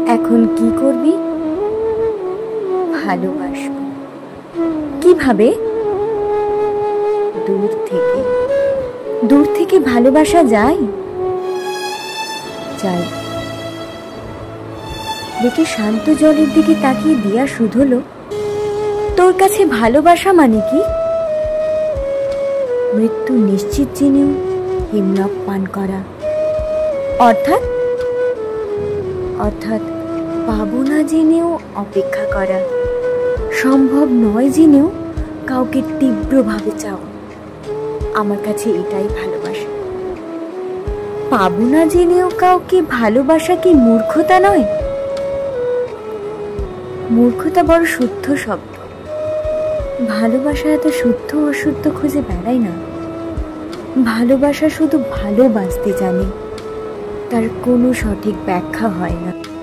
এখন কি করবি? ভালোবাসবো। কিভাবে? দূর থেকে। দূর থেকে ভালোবাসা যায়? যায়। দেখে শান্ত জলের দিকে তাকিয়ে দিয়া শুধলো, তোর কাছে ভালোবাসা মানে কি? মৃত্যু নিশ্চিত জেনেও হিমলক পান করা। অর্থাৎ অর্থাৎ পাবো না জেনেও অপেক্ষা করা। সম্ভব নয় জেনেও কাউকে তীব্রভাবে চাও। আমার কাছে এটাই ভালোবাসা। পাবো না জেনেও কাউকে ভালোবাসা কি মূর্খতা নয়? মূর্খতা বড় শুদ্ধ শব্দ। ভালোবাসা এত শুদ্ধ অশুদ্ধ খুঁজে বেড়ায় না। ভালোবাসা শুধু ভালোবাসতে জানে, তার কোনো সঠিক ব্যাখ্যা হয় না।